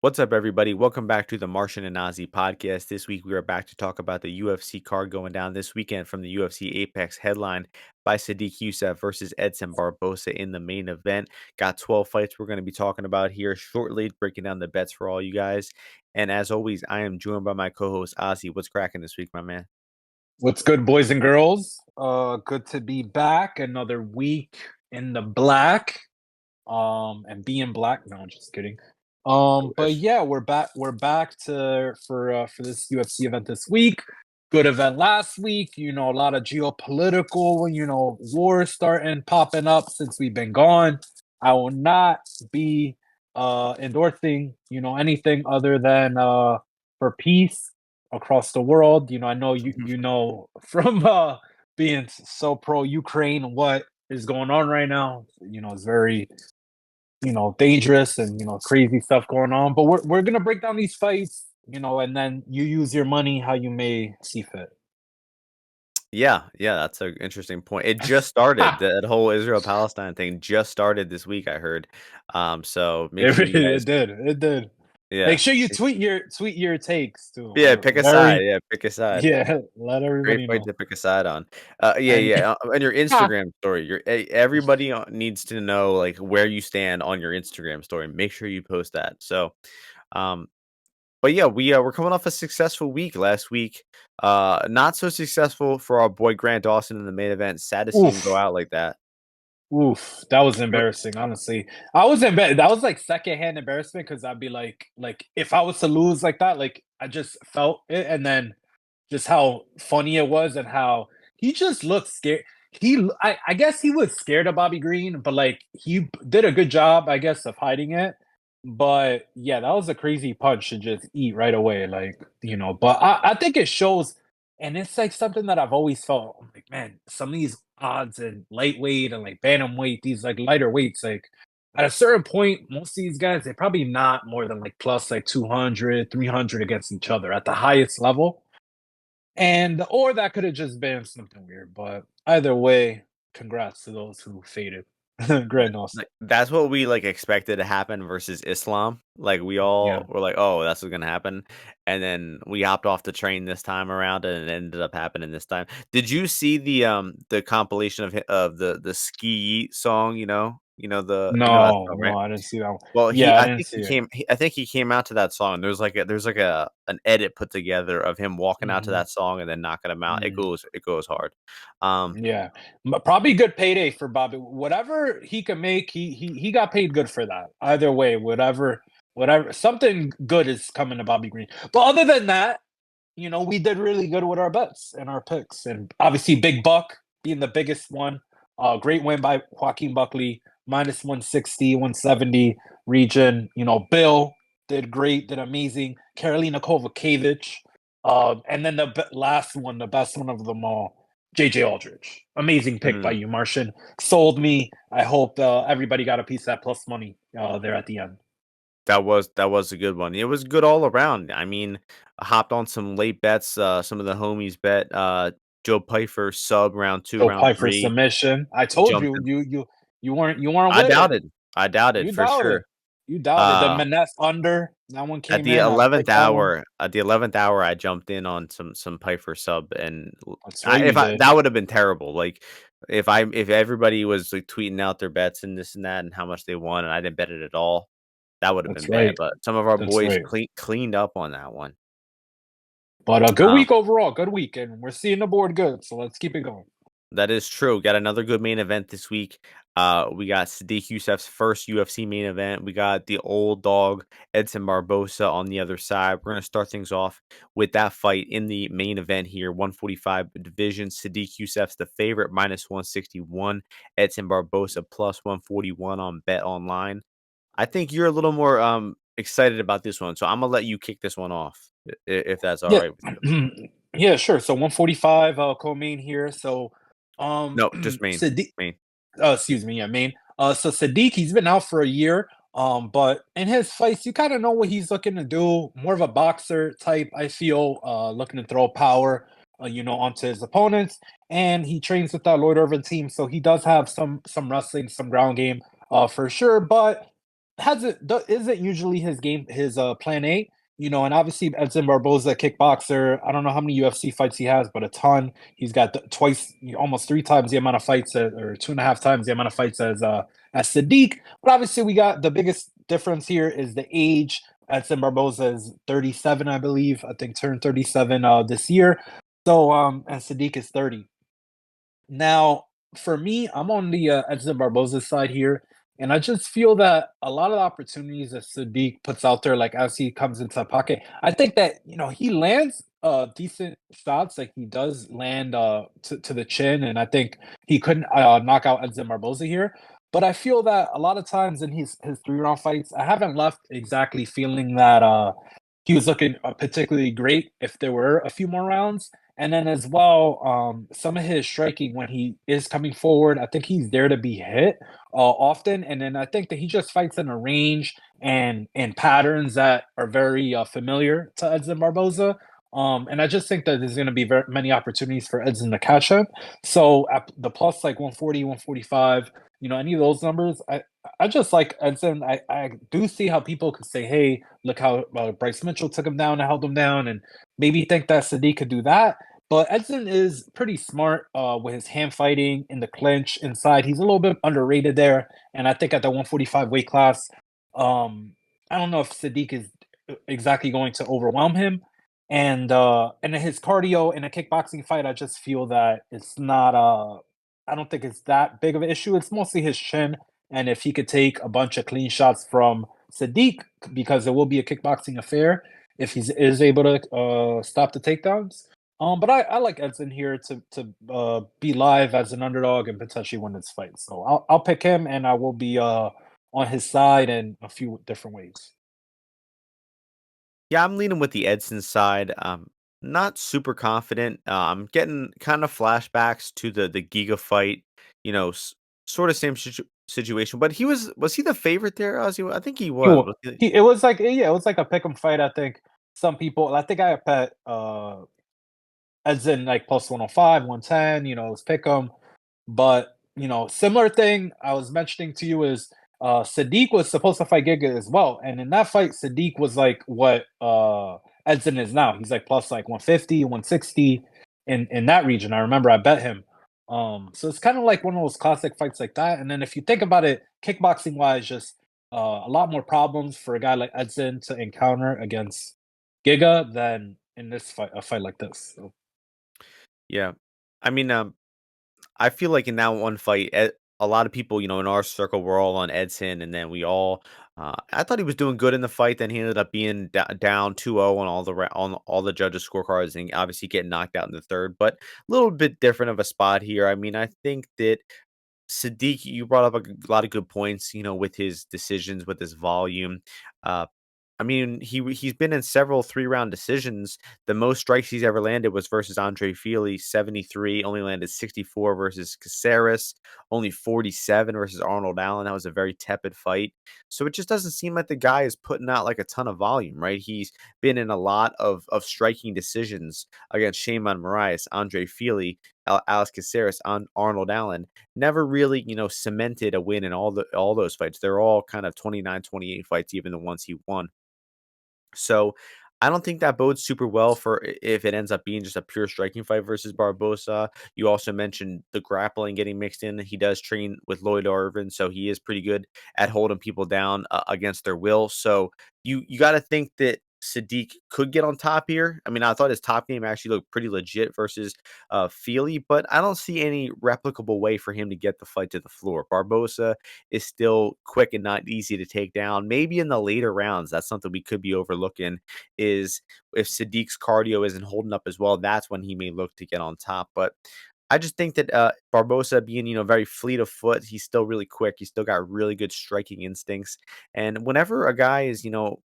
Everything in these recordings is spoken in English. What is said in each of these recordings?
What's up, everybody? Welcome back to the Martian and Ozzy podcast. This week, we are back to talk about the UFC card going down this weekend from the UFC Apex headline by Sodiq Yusuff versus Edson Barboza in the main event. Got 12 fights we're going to be talking about here shortly, breaking down the bets for all you guys. And as always, I am joined by my co host, Ozzy. What's cracking this week, my man? What's good, boys and girls? Good to be back. Another week in the black. And being black. No, I'm just kidding. But Wish. yeah, we're back. We're back for this UFC event this week. Good event last week. A lot of geopolitical, wars starting popping up since we've been gone. I will not be endorsing, anything other than for peace across the world. I know you know from being so pro Ukraine what is going on right now. It's very dangerous and crazy stuff going on. But we're gonna break down these fights, and then you use your money how you may see fit. Yeah, that's an interesting point. It just started. That whole Israel-Palestine thing just started this week, I heard. So make It, sure you guys, it did. It did. Make yeah, sure you tweet your takes too. yeah, We're pick a side. very Yeah, pick a side. yeah. Let Great everybody fight know. to pick a side on. Yeah, And yeah, and your Instagram story, everybody needs to know, like, where you stand on your Instagram story. Make sure you post that. So, um, but yeah, we're coming off a successful week last week. Not so successful for our boy Grant Dawson in the main event. Sad to see him go oof. out like that. Oof, that was But embarrassing. Honestly, I was embarrassed. That was like secondhand embarrassment because I'd be like, if I was to lose like that, like I just felt it, and then just how funny it was, and how he just looked scared. I guess he was scared of Bobby Green, but like he did a good job, I guess, of hiding it. But yeah, that was a crazy punch to just eat right away, But I think it shows, and it's like something that I've always felt. I'm like, man, some of these odds and lightweight and like bantamweight, these like lighter weights, like at a certain point, most of these guys, they're probably not more than like plus like 200, 300 against each other at the highest level. And or that could have just been something weird. But either way, congrats to those who faded. Grand loss. like that's what we like expected to happen versus Islam. Like we Yeah. all were like, "Oh, that's what's gonna happen," and then we hopped off the train this time around, and it ended up happening this time. Did you see the compilation of the Ski Yeet song? You know that No, song, no, right? I didn't see that one. Well, Yeah, I didn't see it. I think he came out to that song. There's like an edit put together of him walking out to Mhm, that song and then knocking him out. It mhm. goes hard. Um, Yeah, probably good payday for Bobby. Whatever he can make, he got paid good for that. Either way, whatever, something good is coming to Bobby Green. But other than that, we did really good with our bets and our picks, and obviously Big Buck being the biggest one. Great win by Joaquin Buckley, minus 160, 170 region. Bill did great, did amazing. Karolina Kovacevic, and then last one, the best one of them all, JJ Aldridge. Amazing pick by mm. you, Martian. Sold me. I hope everybody got a piece of that plus money there at the end. That was a good one. It was good all around. I mean, I hopped on some late bets. Some of the homies bet Joe Pyfer sub round two, Joe round Piper three. submission. I told Jumped. you, you weren't I with it. doubted. I doubted You for doubted. sure. You doubted. The Uh, Maness under, that one at came the in. I eleventh picked that one. hour, at the 11th hour, I jumped in on some Pyfer sub, and That's right, you if I did. that would have been terrible. Like if everybody was like tweeting out their bets and this and that and how much they won, and I didn't bet it at all, that would have That's been bad. right. But some of our That's boys right. cleaned up on that one. But a good Um, week overall. Good week. And we're seeing the board good. So let's keep it going. That is true. Got another good main event this week. We got Sodiq Yusuff's first UFC main event. We got the old dog Edson Barboza on the other side. We're gonna start things off with that fight in the main event here, 145 division. Sodiq Yusuff's the favorite, minus 161. Edson Barboza plus 141 on Bet Online. I think you're a little more excited about this one, so I'm gonna let you kick this one off if that's all Yeah. right with you. Yeah, sure. So 145 co-main here. So No, just main, Sadiq, main. excuse me, yeah, main. So Sadiq, he's been out for a year. But in his fights, you kind of know what he's looking to do. More of a boxer type, I feel, looking to throw power, onto his opponents. And he trains with that Lloyd Irvin team, so he does have some wrestling, some ground game, for sure. But isn't usually his game, his plan A, and obviously Edson Barboza, kickboxer. I don't know how many UFC fights he has, but a ton. He's got twice, almost three times the amount of fights, or two and a half times the amount of fights as Sodiq. But obviously, we got the biggest difference here is the age. Edson Barboza is 37, I believe. I think turned 37 this year. So and Sodiq is 30. Now, for me, I'm on the Edson Barboza side here, and I just feel that a lot of the opportunities that Sadiq puts out there, like as he comes into the pocket, I think that he lands decent shots, like he does land to the chin, and I think he couldn't knock out Edson Barboza here. But I feel that a lot of times in his 3 round fights, I haven't left exactly feeling that he was looking particularly great if there were a few more rounds. And then as well, some of his striking when he is coming forward, I think he's there to be hit often. And then I think that he just fights in a range and in patterns that are very familiar to Edson Barboza. And I just think that there's going to be very many opportunities for Edson to catch him. So at the plus like 140, 145, any of those numbers, I just like Edson. I do see how people could say, hey, look how Bryce Mitchell took him down and held him down, and maybe think that Sadiq could do that. But Edson is pretty smart with his hand fighting in the clinch inside. He's a little bit underrated there, and I think at the 145 weight class, I don't know if Sadiq is exactly going to overwhelm him. And his cardio in a kickboxing fight, I just feel that it's not. I don't think it's that big of an issue. It's mostly his chin, and if he could take a bunch of clean shots from Sadiq, because it will be a kickboxing affair if he is able to stop the takedowns. But I like Edson here to be live as an underdog and potentially win this fight. So I'll pick him, and I will be on his side in a few different ways. Yeah, I'm leaning with the Edson side. Not super confident. I'm getting kind of flashbacks to the Giga fight. You know, sort of same situation. But was he the favorite there? Ozzy? I think he He, was. wa- it was like, yeah, it was like a pick 'em fight. I think some people. I think I bet Edson like plus 105, 110. It's pick 'em. But, similar thing I was mentioning to you is Sadiq was supposed to fight Giga as well. And in that fight, Sadiq was like what Edson is now. He's like plus like 150, 160 in that region. I remember I bet him. So it's kind of like one of those classic fights like that. And then if you think about it, kickboxing wise, just a lot more problems for a guy like Edson to encounter against Giga than in this fight, a fight like this. So. Yeah. I mean, I feel like in that one fight, a lot of people, in our circle, were all on Edson, and then we all. I thought he was doing good in the fight. Then he ended up being down 2-0 on on all the judges' scorecards, and obviously getting knocked out in the third. But a little bit different of a spot here. I mean, I think that Sadiq, you brought up lot of good points. With his decisions, with his volume. Uh, I mean, he's been in several 3-round decisions. The most strikes he's ever landed was versus Andre Fili, 73, only landed 64 versus Caceres, only 47 versus Arnold Allen. That was a very tepid fight. So it just doesn't seem like the guy is putting out like a ton of volume, right? He's been in a lot of striking decisions against Shayman Moraes, Andre Fili, Alex Caceres, on Arnold Allen. Never really, cemented a win in all those fights. They're all kind of 29-28 fights, even the ones he won. So I don't think that bodes super well for if it ends up being just a pure striking fight versus Barbosa. You also mentioned the grappling getting mixed in. He does train with Lloyd Irvin, so he is pretty good at holding people down against their will. So you got to think that Sadiq could get on top here. I mean, I thought his top game actually looked pretty legit versus Feely, but I don't see any replicable way for him to get the fight to the floor. Barbosa is still quick and not easy to take down. Maybe in the later rounds, that's something we could be overlooking, is if Sadiq's cardio isn't holding up as well, that's when he may look to get on top. But I just think that Barbosa being, very fleet of foot, he's still really quick. He's still got really good striking instincts. And whenever a guy is,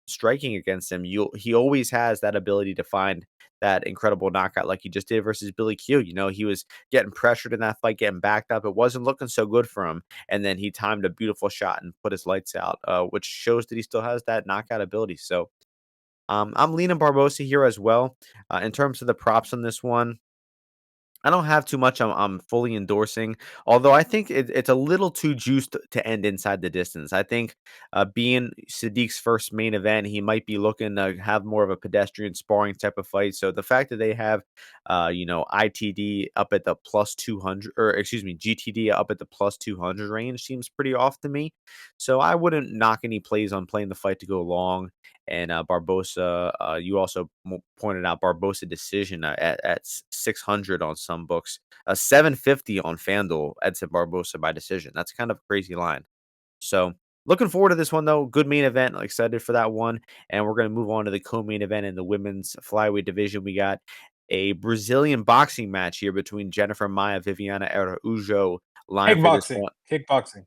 striking against him, he always has that ability to find that incredible knockout like he just did versus Billy Q. He was getting pressured in that fight, getting backed up. It wasn't looking so good for him. And then he timed a beautiful shot and put his lights out, which shows that he still has that knockout ability. So I'm leaning Barbosa here as well. In terms of the props on this one, I don't have too much I'm fully endorsing, although I think it's a little too juiced to end inside the distance. I think, being Sadiq's first main event, he might be looking to have more of a pedestrian sparring type of fight, so the fact that they have, ITD up at the plus 200, or excuse me, GTD up at the plus 200 range seems pretty off to me, so I wouldn't knock any plays on playing the fight to go long, and, Barboza, you also pointed out Barboza decision, at 600 on some books, 750 on FanDuel, Edson Barboza by decision. That's kind of a crazy line. So looking forward to this one though. Good main event. Excited for that one. And we're going to move on to the co-main event in the women's flyweight division. We got a Brazilian boxing match here between Jennifer Maia, Viviana Araujo. Line for this Kickboxing, one. kickboxing.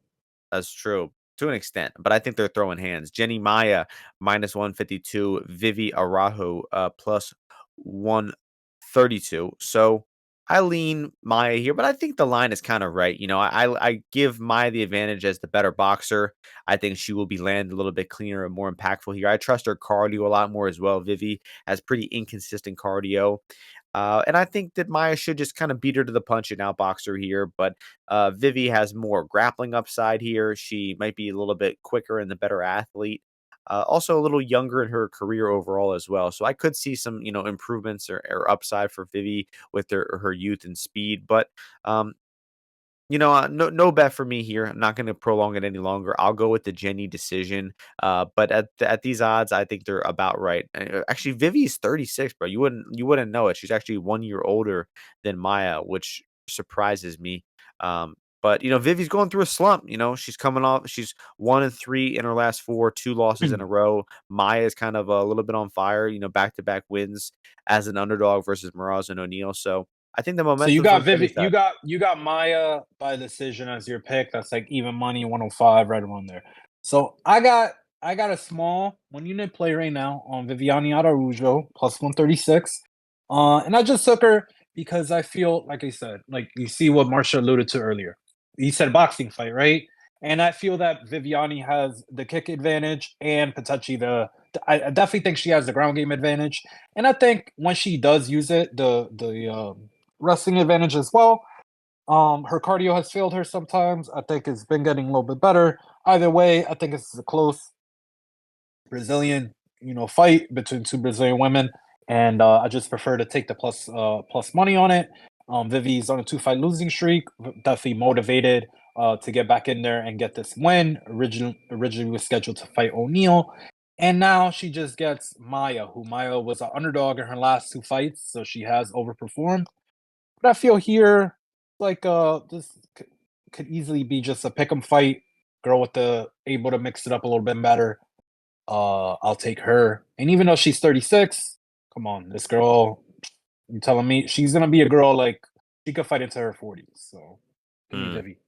That's true to an extent, but I think they're throwing hands. Jenny Maia minus 152, Vivi Araujo plus 132. So I lean Maia here, but I think the line is kind of right. I give Maia the advantage as the better boxer. I think she will be landing a little bit cleaner and more impactful here. I trust her cardio a lot more as well. Vivi has pretty inconsistent cardio. And I think that Maia should just kind of beat her to the punch and outbox her here. But Vivi has more grappling upside here. She might be a little bit quicker and the better athlete. Also, a little younger in her career overall as well. So I could see some, improvements or upside for Vivi with her youth and speed. But no bet for me here. I'm not going to prolong it any longer. I'll go with the Jenny decision. But at these odds, I think they're about right. Actually, Vivi is 36, bro. You wouldn't know it. She's actually 1 year older than Maya, which surprises me. But Vivi's going through a slump. She's coming off. She's 1-3 in her last four, two losses in a row. Maya is kind of a little bit on fire. Back to back wins as an underdog versus Miraz and O'Neal. So I think the So you momentum's got on Vivi, Jenny's side. you got Maya by decision as your pick. That's like even money, 105, right around there. So I got a small one unit play right now on Viviane Araujo plus 136. And I just took her because I feel like I said, like you see what Marsha alluded to earlier. He said boxing fight, right? And I feel that Viviani has the kick advantage and potentially I definitely think she has the ground game advantage. And I think when she does use it, the wrestling advantage as well. Her cardio has failed her sometimes. I think it's been getting a little bit better. Either way, I think this is a close Brazilian, fight between two Brazilian women, and I just prefer to take the plus money on it. Vivi's on a two-fight losing streak, definitely motivated to get back in there and get this win. Originally was scheduled to fight O'Neal, and now she just gets Maya, who Maya was an underdog in her last two fights, so she has overperformed. But I feel here like this could easily be just a pick 'em fight. Girl with the able to mix it up a little bit better. I'll take her. And even though she's 36, come on, this girl, you telling me she's gonna be a girl like she could fight into her 40s. So give me Hmm. Vivi.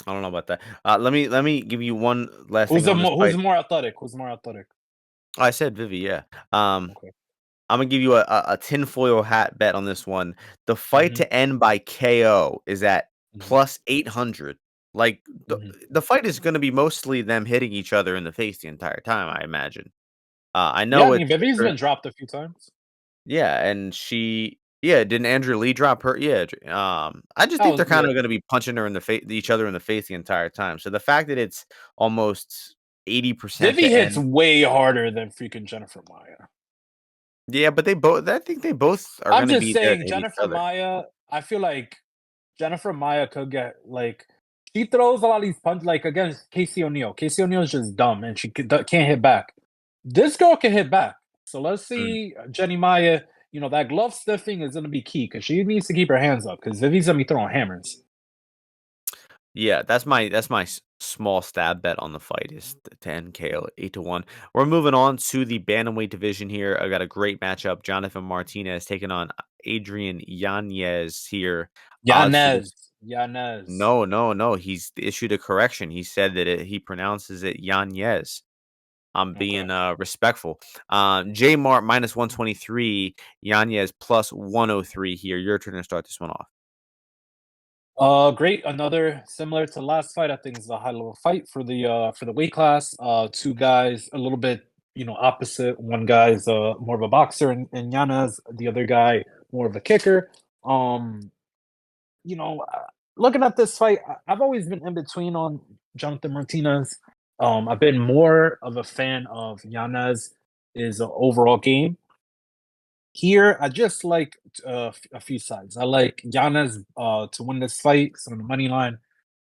I don't know about that. Let me give you one last thing on this Who's fight. more athletic? Who's more athletic? Oh, I said Vivi, yeah. Um, Okay. I'm gonna give you a tinfoil hat bet on this one. The fight hmm to end by KO is at hmm plus 800. Like hmm the fight is gonna be mostly them hitting each other in the face the entire time, I imagine. I Yeah, I know mean it's Vivi's been dropped a few times. yeah, and yeah, didn't Andrew Lee drop her? Yeah, I just That think was they're kind yeah. of gonna be punching her in the face, each other in the face the entire time. So the fact that it's almost 80% Vivi to hits end. way harder than freaking Jennifer Maya. Yeah, but I think they both are I'm gonna just be there to saying hit each Jennifer other. Maya. I feel like Jennifer Maya could get like she throws a lot of these punches like against Casey O'Neill. Casey O'Neill is just dumb and can't hit back. This girl can hit back. So let's Mm. see Jenny Maya. That glove stiffing is going to be key because she needs to keep her hands up because Vivi's going to be throwing hammers. Yeah, that's my small stab bet on the fight is the 10 KO 8-1. We're moving on to the bantamweight division here. I got a great matchup. Jonathan Martinez taking on Adrian Yanez here. Odds for this. Yanez. Yanez. No, no, no. He's issued a correction. He said that he pronounces it Yanez. I'm Okay. being respectful. J Mart minus 123, Yanez plus 103 here. Your turn to start this one off. Great. Another similar to last fight. I think it's a high level fight for the weight class. Two guys a little bit opposite. One guy's more of a boxer and Yanez. The other guy more of a kicker. Um, you know, looking at this fight, I've always been in between on Jonathan Martinez. I've been more of a fan of Yanez' overall game. Here, I just like a few sides. I like Yanez to win this fight. So on the money line,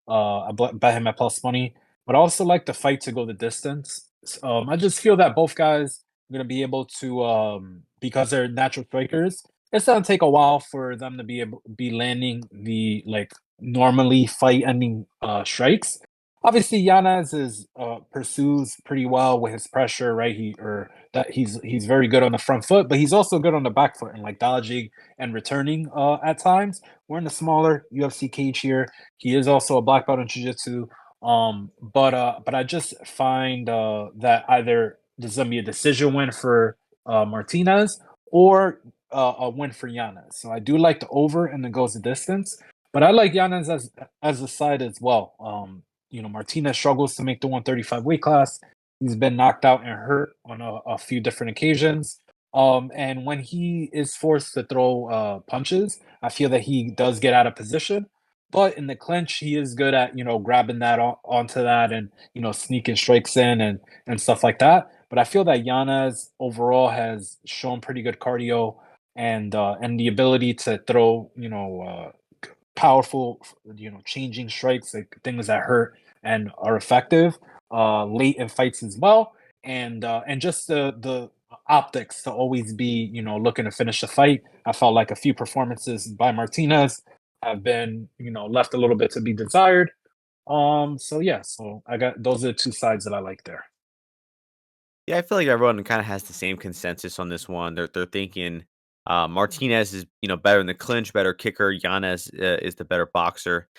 bet him at plus money. But I also like the fight to go the distance. I just feel that both guys are going to be able to, because they're natural strikers. It's gonna take a while for them to be landing the like normally fight ending strikes. Obviously, Yanez is pursues pretty well with his pressure, right? He's very good on the front foot, but he's also good on the back foot and like dodging and returning at times. We're in the smaller UFC cage here. He is also a black belt in jiu-jitsu. But I just find that either there's gonna be a decision win for Martinez or a win for Yanez. So I do like the over and the goes the distance, but I like Yanez as a side as well. Martinez struggles to make the 135 weight class. He's been knocked out and hurt on a few different occasions. And when he is forced to throw punches, I feel that he does get out of position. But in the clinch, he is good at grabbing that onto that and sneaking strikes in and stuff like that. But I feel that Yanez overall has shown pretty good cardio and the ability to throw powerful changing strikes, like things that hurt and are effective late in fights as well, and just the optics to always be looking to finish the fight. I felt like a few performances by Martinez have been left a little bit to be desired. So yeah, so I got those are the two sides that I like there. Yeah, I feel like everyone kind of has the same consensus on this one. They're thinking Martinez is better in the clinch, better kicker. Yanez is the better boxer.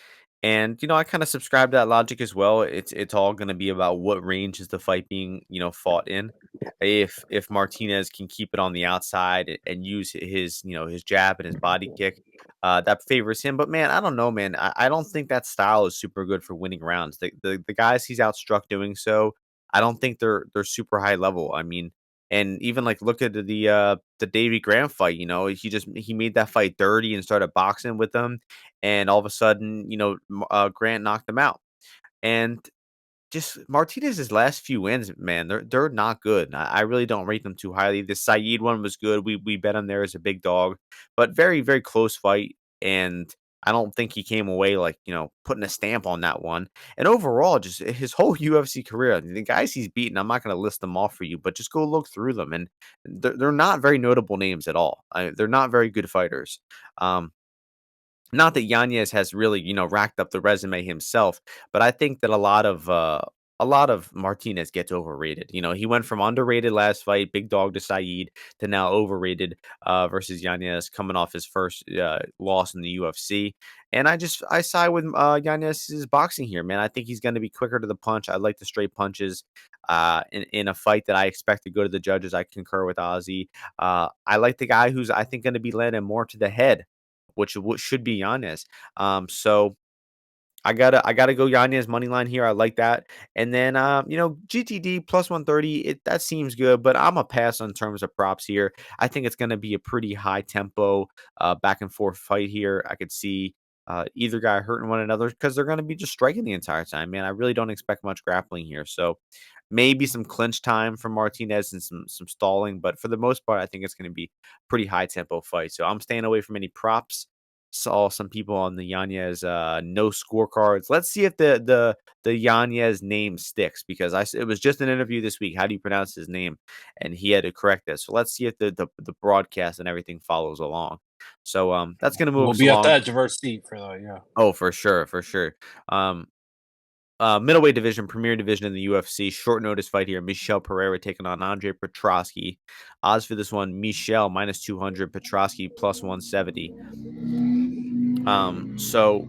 And I kind of subscribe to that logic as well. It's all going to be about what range is the fight being fought in. If Martinez can keep it on the outside and use his his jab and his body kick, that favors him. But man, I don't know, man. I don't think that style is super good for winning rounds. The guys he's outstruck doing so, I don't think they're super high level. I mean, and even like look at the Davy Graham fight. He made that fight dirty and started boxing with them, and all of a sudden, Grant knocked him out. And just Martinez's last few wins, man, they're not good. I really don't rate them too highly. The Saeed one was good. We bet him there as a big dog, but very, very close fight. And I don't think he came away like, putting a stamp on that one. And overall, just his whole UFC career, the guys he's beaten, I'm not going to list them all for you, but just go look through them. And they're not very notable names at all. They're not very good fighters. Not that Yanez has really, racked up the resume himself, but I think that a lot of Martinez gets overrated. He went from underrated last fight, big dog to Saeed, to now overrated versus Yanez coming off his first loss in the UFC. And I side with Yanez's boxing here, man. I think he's going to be quicker to the punch. I like the straight punches. In a fight that I expect to go to the judges, I concur with Ozzy. I like the guy who's I think going to be landing more to the head, which should be Yanez. So I gotta go Yanez money line here. I like that. And then GTD plus 130, that seems good, but I'm a pass on terms of props here. I think it's gonna be a pretty high tempo, back and forth fight here. I could see either guy hurting one another because they're gonna be just striking the entire time, man. I really don't expect much grappling here. So maybe some clinch time from Martinez and some stalling, but for the most part, I think it's gonna be pretty high tempo fight. So I'm staying away from any props. Saw some people on the Yanez no scorecards. Let's see if the Yanez name sticks, because it was just an interview this week. How do you pronounce his name? And he had to correct it. So let's see if the broadcast and everything follows along. So that's gonna move We'll us be at along. that diverse seat for that, yeah. Oh, for sure, for sure. Um, Middleweight division, premier division in the UFC. Short notice fight here. Michel Pereira taking on Andre Petroski. Odds for this one: Michel minus 200, Petroski plus 170. So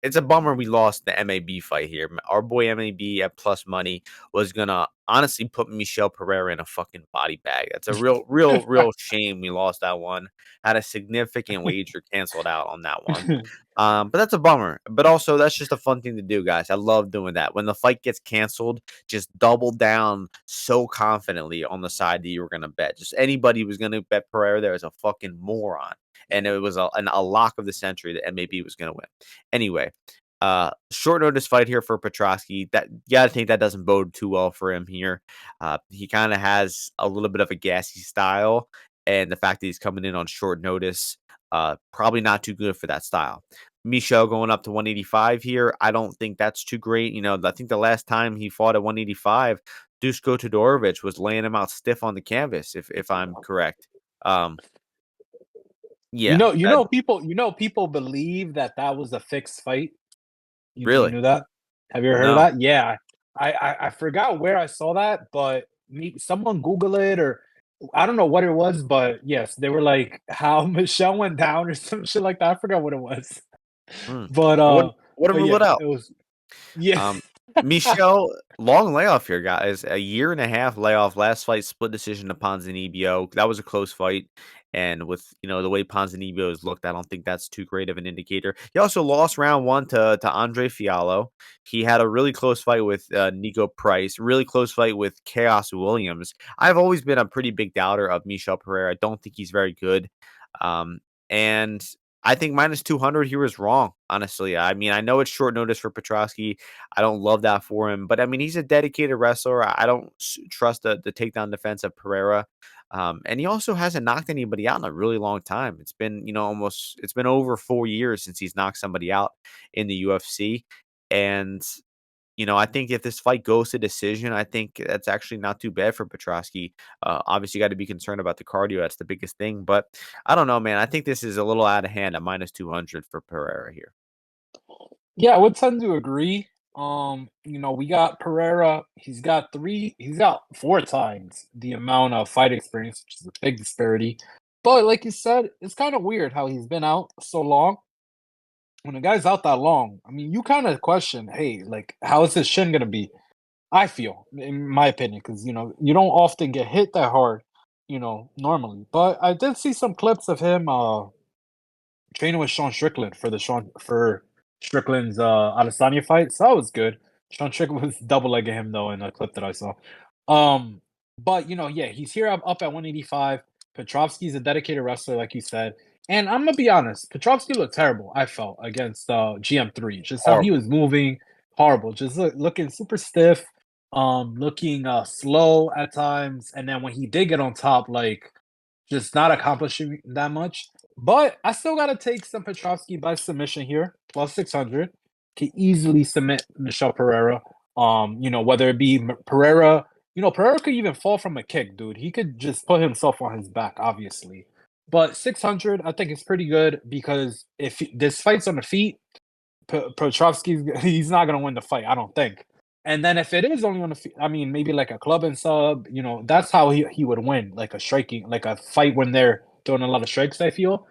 it's a bummer we lost the MAB fight here. Our boy MAB at plus money was gonna honestly put Michel Pereira in a fucking body bag. That's a real shame we lost that one. Had a significant wager canceled out on that one. But that's a bummer. But also, that's just a fun thing to do, guys. I love doing that. When the fight gets canceled, just double down so confidently on the side that you were going to bet. Just anybody who was going to bet Pereira there is a fucking moron. And it was a lock of the century that MAB was going to win. Anyway, short notice fight here for Petroski. That you got to think that doesn't bode too well for him here. He kind of has a little bit of a gassy style, and the fact that he's coming in on short notice, probably not too good for that style. Michel going up to 185 here. I don't think that's too great. I think the last time he fought at 185, Dusko Todorovic was laying him out stiff on the canvas, if I'm correct. Um, yeah, People believe that was a fixed fight. You really. knew that? Have you ever heard of No. that? Yeah. I forgot where I saw that, but someone Google it, or I don't know what it was, but yes, they were like how Michelle went down or some shit like that. I forgot what it was. Mm. But I wouldn't rule it yeah, out. it was yeah. Um, Michel, long layoff here, guys. A year and a half layoff. Last fight, split decision to Ponzinibbio. That was a close fight. And with the way Ponzinibbio has looked, I don't think that's too great of an indicator. He also lost round one to Andre Fiallo. He had a really close fight with Nico Price. Really close fight with Chaos Williams. I've always been a pretty big doubter of Michel Pereira. I don't think he's very good. And I think -200 here was wrong, honestly. I mean, I know it's short notice for Petroski. I don't love that for him, but I mean, he's a dedicated wrestler. I don't trust the takedown defense of Pereira. And he also hasn't knocked anybody out in a really long time. It's been, it's been over 4 years since he's knocked somebody out in the UFC. And I think if this fight goes to decision, I think that's actually not too bad for Petroski. Obviously, you got to be concerned about the cardio. That's the biggest thing. But I don't know, man. I think this is a little out of hand at -200 for Pereira here. Yeah, I would tend to agree. We got Pereira. He's got 4 times the amount of fight experience, which is a big disparity. But like you said, it's kind of weird how he's been out so long. When a guy's out that long, I mean, you kind of question, hey, like, how is his shin gonna be? I feel, in my opinion, because you don't often get hit that hard, normally. But I did see some clips of him training with Sean Strickland for Strickland's Adesanya fight, so that was good. Sean Strickland was double legging him though in a clip that I saw. But yeah, he's here up at 185. Petrovsky's a dedicated wrestler, like you said. And I'm gonna be honest, Petrovsky looked terrible, I felt, against GM3. Just how he Horrible. was moving, horrible. Just looking super stiff, looking slow at times. And then when he did get on top, like just not accomplishing that much. But I still gotta take some Petrovsky by submission here, plus 600. Can easily submit Michel Pereira. Whether it be Pereira, Pereira could even fall from a kick, dude. He could just put himself on his back, obviously. But 600, I think it's pretty good because if this fight's on the feet, Petrovsky, he's not gonna win the fight, I don't think. And then if it is only on the feet, I mean, maybe like a club and sub, that's how he would win, like a striking, like a fight when they're doing a lot of strikes, I feel.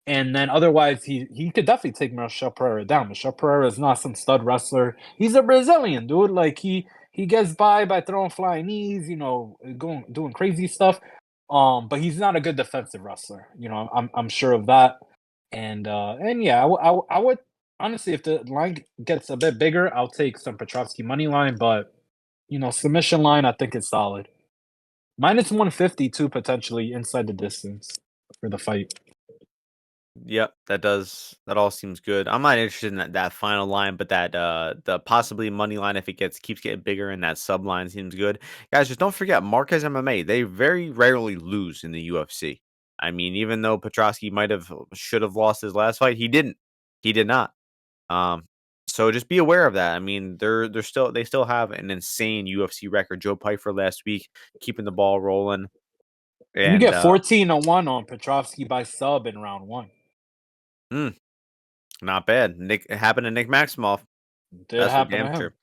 And then otherwise, he could definitely take Michel Pereira down. Michel Pereira is not some stud wrestler. He's a Brazilian, dude. Like he gets by throwing flying knees, doing crazy stuff. But he's not a good defensive wrestler. I'm sure of that. And yeah, I would honestly, if the line gets a bit bigger, I'll take some Petrovsky money line. But submission line, I think is solid. -150 too, potentially inside the distance for the fight. Yep, that all seems good. I'm not interested in that final line, but that the possibly money line if it keeps getting bigger and that sub line seems good. Guys, just don't forget Marquez MMA. They very rarely lose in the UFC. I mean, even though Petroski should have lost his last fight, he didn't. He did not. Um, so just be aware of that. I mean, they still have an insane UFC record. Joe Pyfer last week keeping the ball rolling, You and get 14-1 on Petrovsky by sub in round one. mm, not bad. It happened to Nick Maximoff. Did That's for happen to damn him. sure.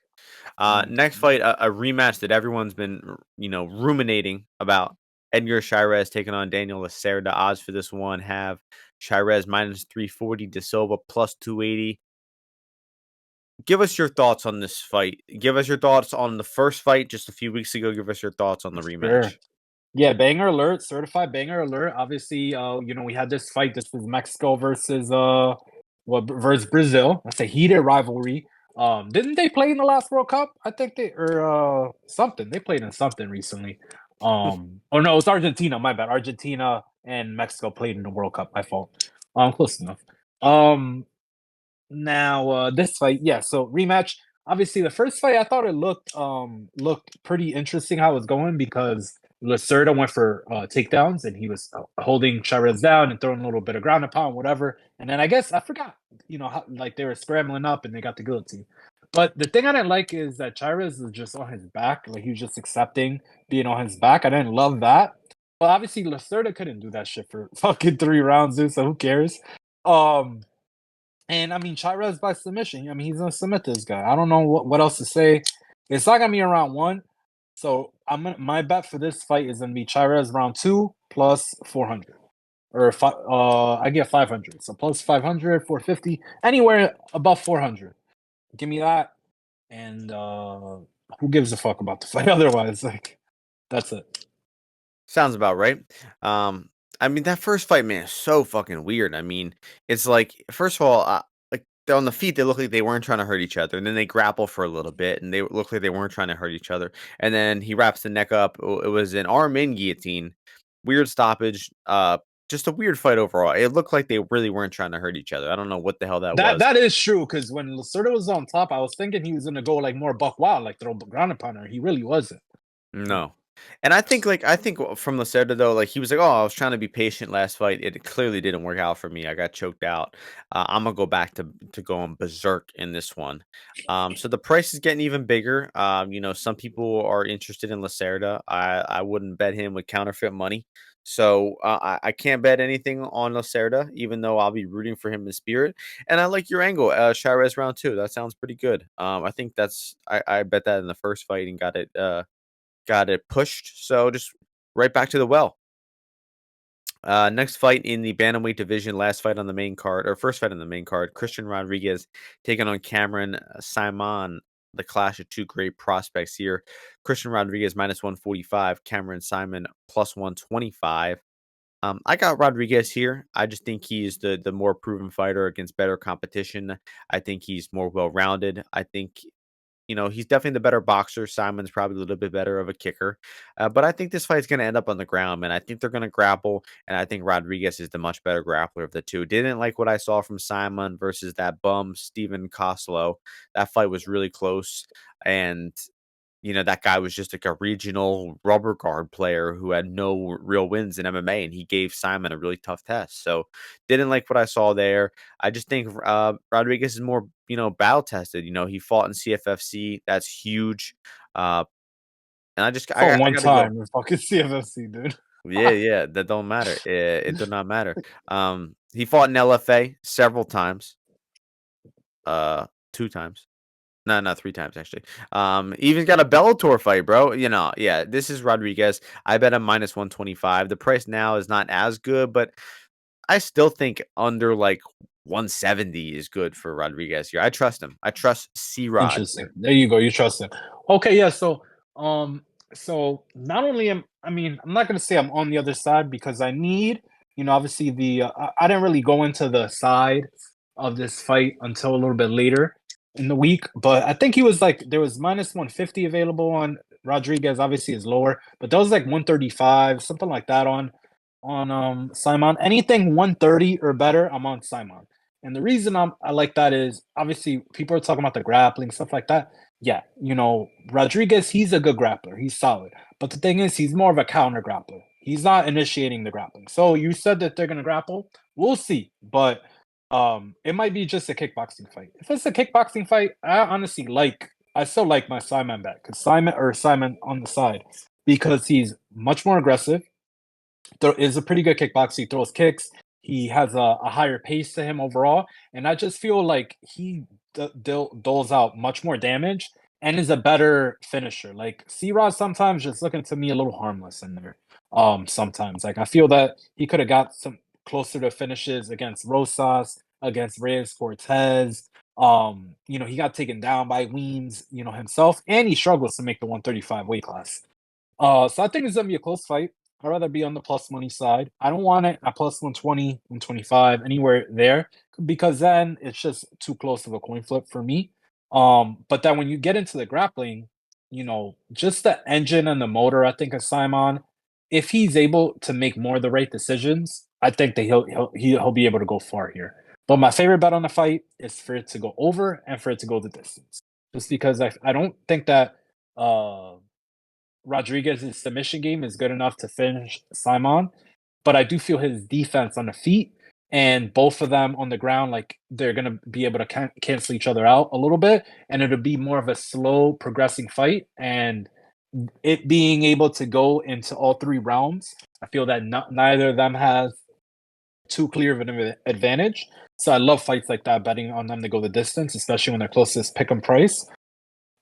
Next fight, a rematch that everyone's been, ruminating about. Edgar Chairez taking on Daniel Lacerda. Odds for this one have Chairez -340, De Silva +280. Give us your thoughts on this fight. Give us your thoughts on the first fight just a few weeks ago. Give us your thoughts on the Sure. rematch. Yeah, banger alert, certified banger alert. Obviously, we had this fight. This was Mexico versus versus Brazil. That's a heated rivalry. Didn't they play in the last World Cup? I think they or something. They played in something recently. Oh no, it was Argentina. My bad. Argentina and Mexico played in the World Cup. My fault. Close enough. Um, Now, this fight, yeah, so rematch. Obviously, the first fight, I thought it looked pretty interesting how it was going because Lacerda went for takedowns and he was holding Chairez down and throwing a little bit of ground and pound, whatever. And then I guess I forgot, how, like they were scrambling up and they got the guillotine. But the thing I didn't like is that Chairez was just on his back, like he was just accepting being on his back. I didn't love that. But obviously, Lacerda couldn't do that shit for fucking 3 rounds, dude. So who cares? Um, and I mean, Chairez by submission. I mean, he's gonna submit this guy. I don't know what else to say. It's not gonna be in round one. So my bet for this fight is gonna be Chairez round two plus 400. Or I get 500. So plus 500, 450, anywhere above 400. Give me that. And who gives a fuck about the fight otherwise? Like that's it. Sounds about right. I mean, that first fight, man, is so fucking weird. I mean, it's like, first of all, like they're on the feet, they look like they weren't trying to hurt each other, and then they grapple for a little bit, and they look like they weren't trying to hurt each other, and then he wraps the neck up. It was an arm in guillotine, weird stoppage. Just a weird fight overall. It looked like they really weren't trying to hurt each other. I don't know what the hell that That was. that is true because when Lacerda was on top, I was thinking he was gonna go like more buck wild, like throw ground and pounder. He really wasn't. No. And I think from Lacerda though, like he was like, "Oh, I was trying to be patient last fight. It clearly didn't work out for me. I got choked out. I'm gonna go back to going berserk in this one." So the price is getting even bigger. Some people are interested in Lacerda. I wouldn't bet him with counterfeit money. So I can't bet anything on Lacerda, even though I'll be rooting for him in spirit. And I like your angle, Chairez round two. That sounds pretty good. I think I bet that in the first fight and got it pushed, so just right back to the well. Next fight in the bantamweight division, last fight on the main card, or first fight on the main card, Christian Rodriguez taking on Cameron Saaiman. The clash of two great prospects here. Christian Rodriguez minus 145, Cameron Saaiman plus 125. I got Rodriguez here. I just think he's the more proven fighter against better competition. I think he's more well rounded. I think he's definitely the better boxer. Simon's probably a little bit better of a kicker. But I think this fight's going to end up on the ground, man. I think they're going to grapple, and I think Rodriguez is the much better grappler of the two. Didn't like what I saw from Simon versus that bum, Steven Koslow. That fight was really close. And that guy was just like a regional rubber guard player who had no real wins in MMA, and he gave Simon a really tough test. So, didn't like what I saw there. I just think Rodriguez is more, battle tested. He fought in CFFC. That's huge. Uh, and For I one got to go. time in fucking CFFC, dude. Yeah, yeah, that don't matter. It did not matter. He fought in LFA several times. 2 times. No, not 3 times actually. Even got a Bellator fight, bro. Yeah, this is Rodriguez. I bet him minus 125. The price now is not as good, but I still think under like 170 is good for Rodriguez here. I trust him. I trust C-Rod. Interesting. There you go. You trust him. Okay, yeah. So not only I'm not gonna say I'm on the other side because I need, obviously I didn't really go into the side of this fight until a little bit later in the week, but I think he was like there was minus 150 available on Rodriguez. Obviously, is lower, but there was like 135, something like that on Simon. Anything 130 or better, I'm on Simon. And the reason I like that is obviously people are talking about the grappling, stuff like that. Yeah, Rodriguez, he's a good grappler. He's solid. But the thing is, he's more of a counter grappler. He's not initiating the grappling. So you said that they're gonna grapple. We'll see. But it might be just a kickboxing fight. If it's a kickboxing fight, I still like my Simon bet because Simon on the side because he's much more aggressive. There is a pretty good kickboxer. He throws kicks. He has a higher pace to him overall, and I just feel like he doles out much more damage and is a better finisher. Like C-Rod sometimes just looking to me a little harmless in there. Sometimes like I feel that he could have got some closer to finishes against Rosas, against Reyes Cortez. He got taken down by Weems, himself, and he struggles to make the 135 weight class. So I think it's gonna be a close fight. I'd rather be on the plus money side. I don't want it at plus 120, 125, anywhere there, because then it's just too close of a coin flip for me. But then when you get into the grappling, just the engine and the motor, I think of Simon, if he's able to make more of the right decisions, I think that he'll be able to go far here. But my favorite bet on the fight is for it to go over and for it to go the distance. Just because I don't think that Rodriguez's submission game is good enough to finish Simon, but I do feel his defense on the feet and both of them on the ground, like they're gonna be able to cancel each other out a little bit, and it'll be more of a slow progressing fight. And it being able to go into all three realms, I feel that neither of them has too clear of an advantage. So I love fights like that, betting on them to go the distance, especially when they're closest pick 'em price.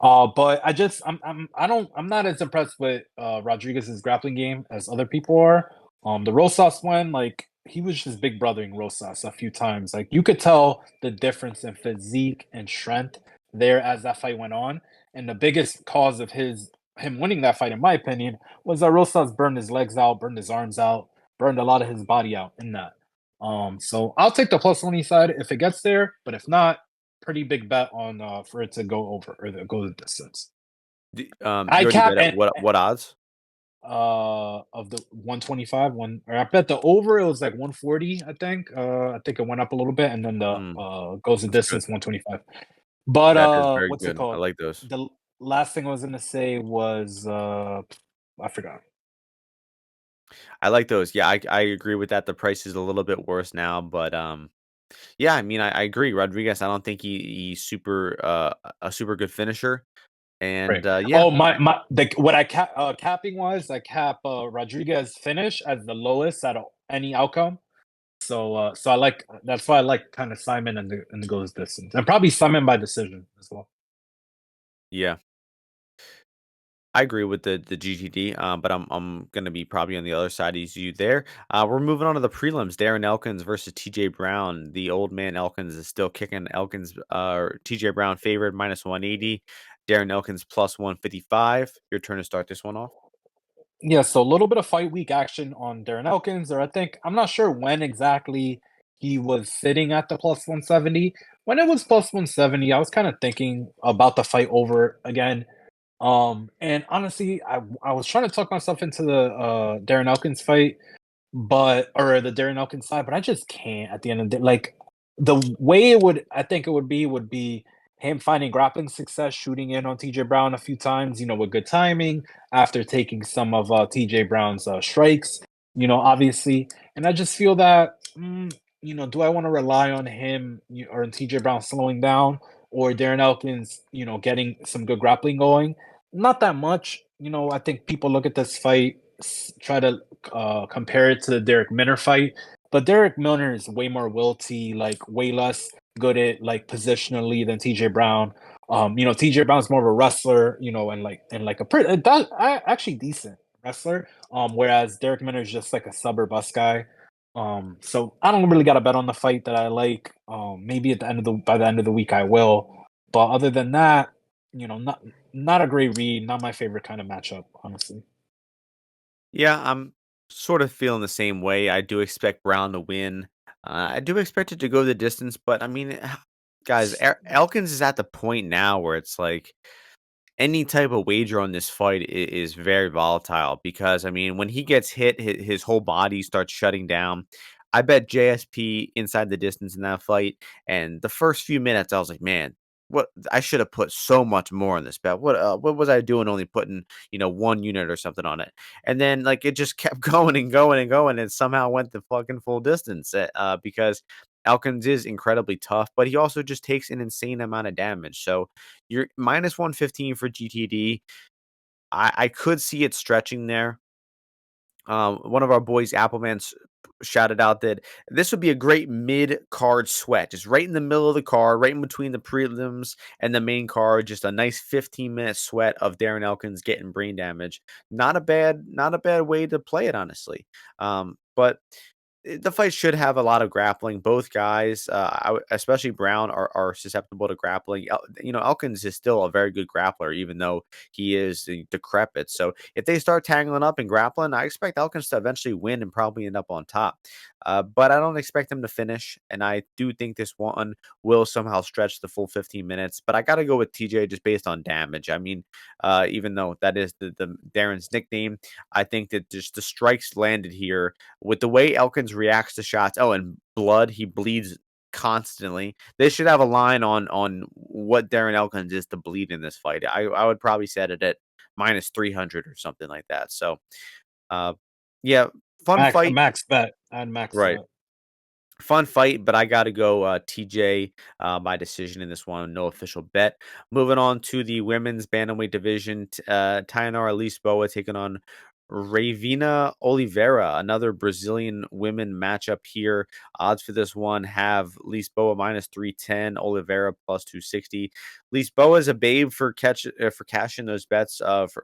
But I'm not as impressed with Rodriguez's grappling game as other people are. The Rosas one, like he was just big brothering Rosas a few times. Like you could tell the difference in physique and strength there as that fight went on. And the biggest cause of him winning that fight, in my opinion, was that Rosas burned his legs out, burned his arms out, burned a lot of his body out in that. So I'll take the plus money side if it gets there, but if not, pretty big bet on for it to go over or to go the distance. I You already cap bet at and what odds? of the 125 one, or I bet the over it was like 140. I think it went up a little bit, and then the Mm, goes the that's good. distance 125. But That is very what's it good. I called? like those. The last thing I was gonna say was I forgot. I like those. Yeah, I agree with that. The price is a little bit worse now, but yeah, I mean, I agree. Rodriguez, I don't think he's super a super good finisher, Right. and yeah, Oh my what I capping was I cap Rodriguez finish as the lowest out of any outcome. So I like that's why I like kind of Simon and the goes distance, and probably Simon by decision as well. yeah, I agree with the GTD. But I'm gonna be probably on the other side as you there. We're moving on to the prelims. Darren Elkins versus TJ Brown. The old man Elkins is still kicking. Elkins, TJ Brown favored minus 180. Darren Elkins plus 155. Your turn to start this one off. Yeah, so a little bit of fight week action on Darren Elkins, or I think I'm not sure when exactly he was sitting at the plus 170. When it was plus 170, I was kind of thinking about the fight over again. And honestly, I was trying to talk myself into the Darren Elkins fight, but or the Darren Elkins side, but I just can't at the end of the day. Like the way I think it would be him finding grappling success, shooting in on TJ Brown a few times, with good timing after taking some of TJ Brown's strikes, obviously. And I just feel that, do I want to rely on him or TJ Brown slowing down or Darren Elkins, getting some good grappling going? Not that much. I think people look at this fight, try to compare it to the Derek Minner fight, but Derek Minner is way more wilty, like way less good at like positionally than TJ Brown. TJ Brown's more of a wrestler, and like a pretty actually decent wrestler. Whereas Derek Minner is just like a suburb bus guy. So I don't really got a bet on the fight that I like. Maybe by the end of the week I will. But other than that, not a great read, not my favorite kind of matchup, honestly. Yeah, I'm sort of feeling the same way. I do expect Brown to win. I do expect it to go the distance, but I mean, guys, Elkins is at the point now where it's like any type of wager on this fight is very volatile because I mean, when he gets hit, his whole body starts shutting down. I bet JSP inside the distance in that fight, and the first few minutes, I was like, man, what I should have put so much more on this bet. What was I doing? Only putting 1 unit or something on it, and then like it just kept going and going and going, and somehow went the fucking full distance. Because Elkins is incredibly tough, but he also just takes an insane amount of damage. So you're minus 115 for GTD. I could see it stretching there. One of our boys, Appleman, shouted out that this would be a great mid card sweat, just right in the middle of the card, right in between the prelims and the main card. Just a nice 15-minute sweat of Darren Elkins getting brain damage. Not a bad way to play it, honestly. But The fight should have a lot of grappling. Both guys, especially Brown, are susceptible to grappling. Elkins is still a very good grappler, even though he is decrepit. So if they start tangling up and grappling, I expect Elkins to eventually win and probably end up on top. But I don't expect him to finish, and I do think this one will somehow stretch the full 15 minutes. But I got to go with TJ just based on damage. I mean, even though that is the Darren's nickname, I think that just the strikes landed here with the way Elkins reacts to shots. Oh, and blood, he bleeds constantly. They should have a line on what Darren Elkins is to bleed in this fight. I would probably set it at minus 300 or something like that. So, uh, yeah, fun fight. Max bet. I'd max Right. that. Fun fight, but I got to go TJ by decision in this one. No official bet. Moving on to the women's bantamweight division. Tainara Lisboa taking on Ravina Oliveira, another Brazilian women matchup here. Odds for this one have Lisboa minus 310, Oliveira plus 260. Lisboa is a babe for cashing those bets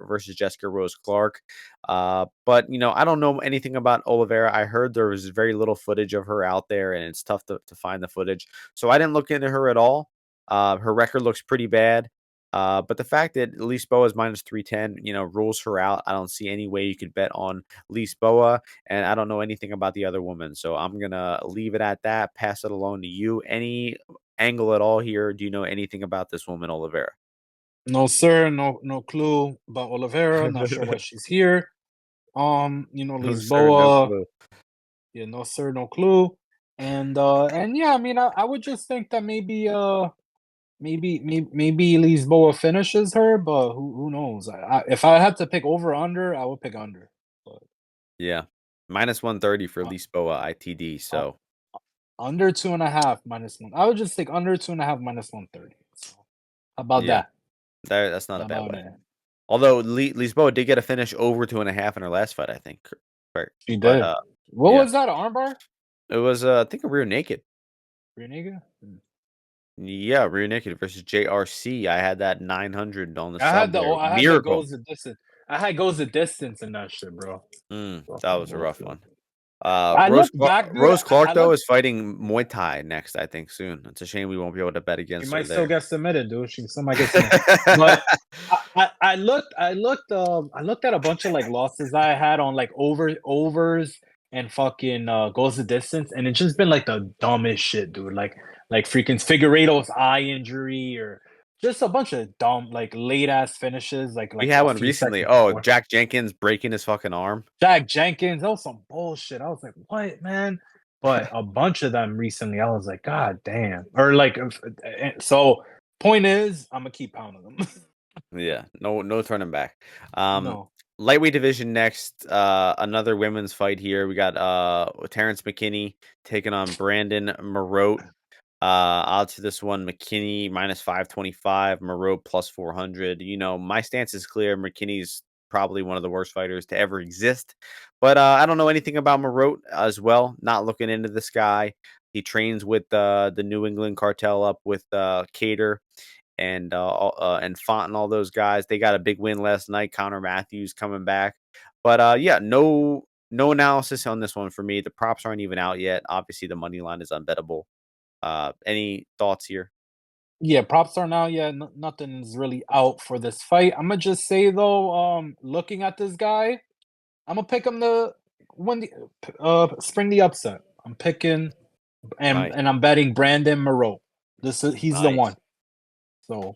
versus Jessica Rose Clark. But I don't know anything about Oliveira. I heard there was very little footage of her out there, and it's tough to find the footage. So I didn't look into her at all. Her record looks pretty bad. But the fact that Lisboa is minus 310, rules her out. I don't see any way you could bet on Lisboa, and I don't know anything about the other woman. So I'm going to leave it at that, pass it along to you. Any angle at all here? Do you know anything about this woman, Oliveira? No, sir. No clue about Oliveira. Not sure why she's here. No, sir, no Lisboa. clue. Yeah, no, sir. No clue. And yeah, I mean, I would just think that maybe Lisboa finishes her, but who knows? If I had to pick over under, I would pick under. But Yeah. Minus 130 for uh, Lisboa ITD. uh, So, under 2.5 minus one. I would just take under 2.5 minus 130. So how about yeah, that? that's not How a bad about way. that? Although Lisboa did get a finish over 2.5 in her last fight, I think. Right. She But, did. What yeah, was that? Armbar? it was, I think, a rear naked. Renega? Yeah, rear naked versus JRC. I had that 900 on the I had sub the there. I had the Miracle. goals the distance. I had goes the distance in that shit, bro. That Fucking was a rough bullshit. one. I looked back, dude. Rose Clark I though looked. is fighting Muay Thai next, I think soon. It's a shame we won't be able to bet She against her might still there. get submitted, dude. She still might get submitted. But I looked at a bunch of like losses I had on like overs and fucking goes the distance, and it's just been like the dumbest shit, dude. Like freaking Figueiredo's eye injury or just a bunch of dumb like late ass finishes, We like had a one few recently. seconds Oh, before. Jack Jenkins breaking his fucking arm. Jack Jenkins, that was some bullshit. I was like, what, man? But a bunch of them recently, I was like, God damn. Or like, so point is, I'm gonna keep pounding them. Yeah, no turning back. Um, No. Lightweight division next. Another women's fight here. We got Terrence McKinney taking on Brandon Marotte. Odds for this one, McKinney minus 525, Marotte plus 400. My stance is clear. McKinney's probably one of the worst fighters to ever exist. But I don't know anything about Marotte as well. Not looking into this guy. He trains with the New England cartel up with Cater and Font and all those guys. They got a big win last night. Connor Matthews coming back. But yeah, no analysis on this one for me. The props aren't even out yet. Obviously, the money line is unbettable. Any thoughts here? Yeah, props are now. Yeah, nothing's really out for this fight. I'm gonna just say though, looking at this guy, I'm gonna pick him to win the spring the upset. I'm picking Nice, and I'm betting Brandon Moreau. He's the nice. one. So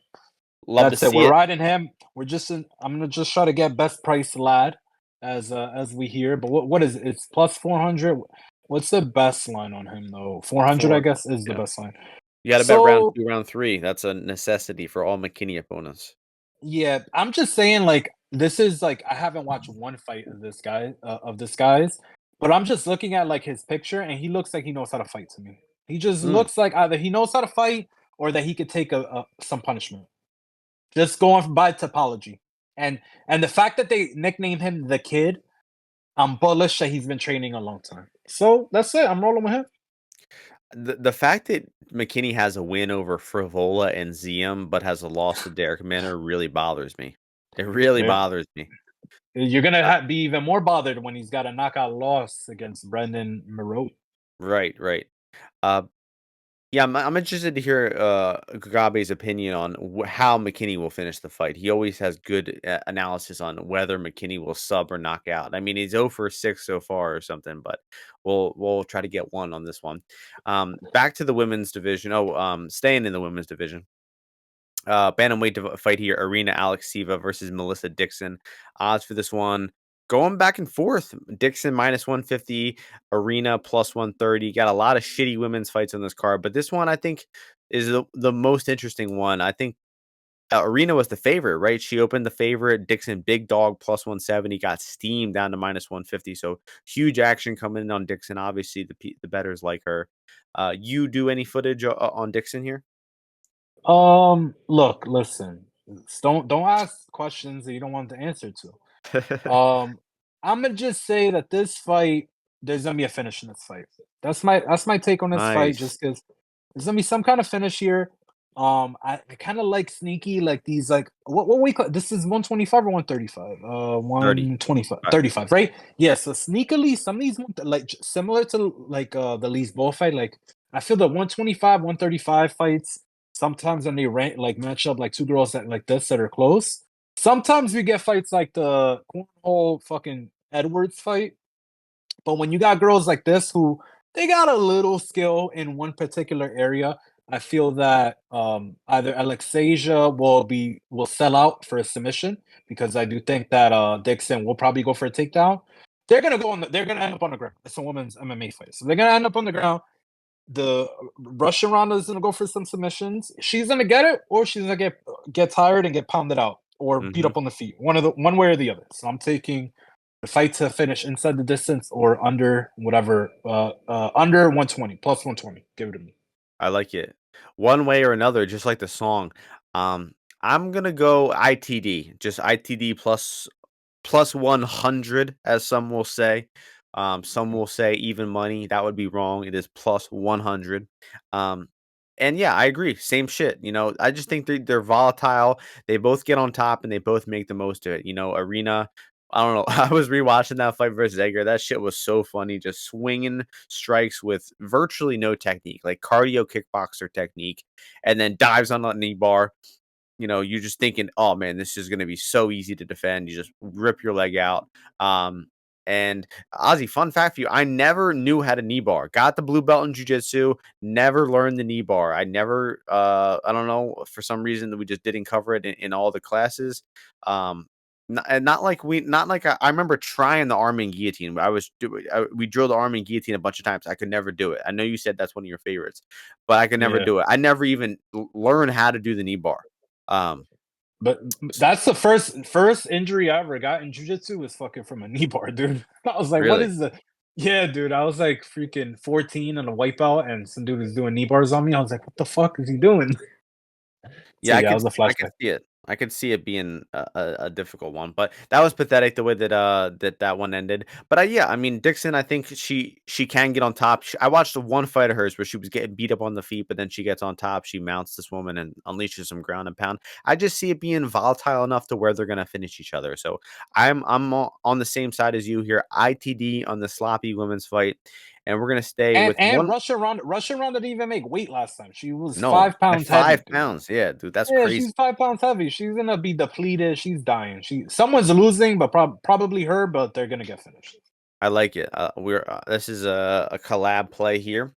Love to that's it. see We're it. riding him. I'm gonna just try to get best price lad as we hear. But what is it? It's plus 400. What's the best line on him though? 400, I Four. guess, is the Yeah, best line. you got to bet round So two, round three. That's a necessity for all McKinney opponents. yeah, I'm just saying like this is like I haven't watched one fight of this guy's, but I'm just looking at like his picture and he looks like he knows how to fight to me. He just Mm, looks like either he knows how to fight or that he could take a some punishment. Just going by topology. And the fact that they nicknamed him the kid, I'm bullish that he's been training a long time. So that's it. I'm rolling with him. the fact that McKinney has a win over Frivola and Ziem, but has a loss to Derek Minner really bothers me. It really Yeah. bothers me. You're gonna be even more bothered when he's got a knockout loss against Brendan Marotte. Right, right. Uh, yeah, I'm interested to hear Gagabe's opinion on how McKinney will finish the fight. He always has good analysis on whether McKinney will sub or knock out. I mean, he's 0 for 6 so far or something, but we'll try to get one on this one. Back to the women's division. Oh, staying in the women's division. Bantamweight fight here, Arena Alekseeva versus Melissa Dixon. Odds for this one going back and forth. Dixon minus 150, Arena plus 130. Got a lot of shitty women's fights on this card, but this one I think is the most interesting one. I think Arena was the favorite, right? She opened the favorite. Dixon, big dog, plus 170, got steamed down to minus 150. So huge action coming in on Dixon. Obviously, the betters like her. You do any footage on Dixon here? Look, listen. Don't ask questions that you don't want the answer to. I'm gonna just say that this fight, there's gonna be a finish in this fight. That's my take on this fight. Nice. Just because there's gonna be some kind of finish here. I kind of like sneaky, like these, like what we call this is 125 or 135. 30. 125, 35, right? Yeah. So sneakily, some of these like similar to like the Lisboa fight. Like I feel the 125, 135 fights sometimes when they rank like match up like two girls that like this that are close. Sometimes we get fights like the cornhole fucking Edwards fight, but when you got girls like this who they got a little skill in one particular area, I feel that either Alexasia will sell out for a submission because I do think that Dixon will probably go for a takedown. They're gonna end up on the ground. It's a women's MMA fight, so they're gonna end up on the ground. The Russian Ronda is gonna go for some submissions. She's gonna get it, or she's gonna get tired and get pounded out or beat Mhm. up on the feet. One way or the other. So I'm taking the fight to finish inside the distance or under whatever, under 120 plus 120. Give it to me. I like it. One way or another, just like the song. I'm gonna go ITD, just ITD plus 100, as some will say. Some will say even money. That would be wrong. It is plus 100. Um, and yeah, I agree. Same shit. I just think they're volatile. They both get on top and they both make the most of it. Arena. I don't know. I was rewatching that fight versus Edgar. That shit was so funny. Just swinging strikes with virtually no technique, like cardio kickboxer technique, and then dives on a knee bar. You're just thinking, "Oh man, this is going to be so easy to defend." You just rip your leg out. Um, and Ozzy, fun fact for you: I never knew how to knee bar. Got the blue belt in jiu-jitsu, never learned the knee bar. I never, I don't know, for some reason that we just didn't cover it in all the classes. Not like I remember trying the arm and guillotine. We drilled the arm and guillotine a bunch of times. I could never do it. I know you said that's one of your favorites, but I could never Yeah. do it. I never even learned how to do the knee bar. Um, But that's the first injury I ever got in jujitsu was fucking from a knee bar, dude. I was like, what really? is the yeah, dude. I was like freaking 14 on a wipeout and some dude was doing knee bars on me. I was like, what the fuck is he doing? So Yeah, yeah, I was a I could flashback. see it. I could see it being a difficult one, but that was pathetic the way that one ended. But yeah, I mean Dixon, I think she can get on top. I watched the one fight of hers where she was getting beat up on the feet, but then she gets on top, she mounts this woman and unleashes some ground and pound. I just see it being volatile enough to where they're gonna finish each other. So on the same side as you here. ITD on the sloppy women's fight, and we're gonna stay with And one. Russia Ronda didn't even make weight last time. She was No, five at pounds heavy, five dude. pounds, yeah, dude, that's Yeah, crazy. she's 5 pounds heavy. She's gonna be depleted. She's dying. Someone's losing, but probably her, but they're gonna get finished. I like it. This is a collab play here.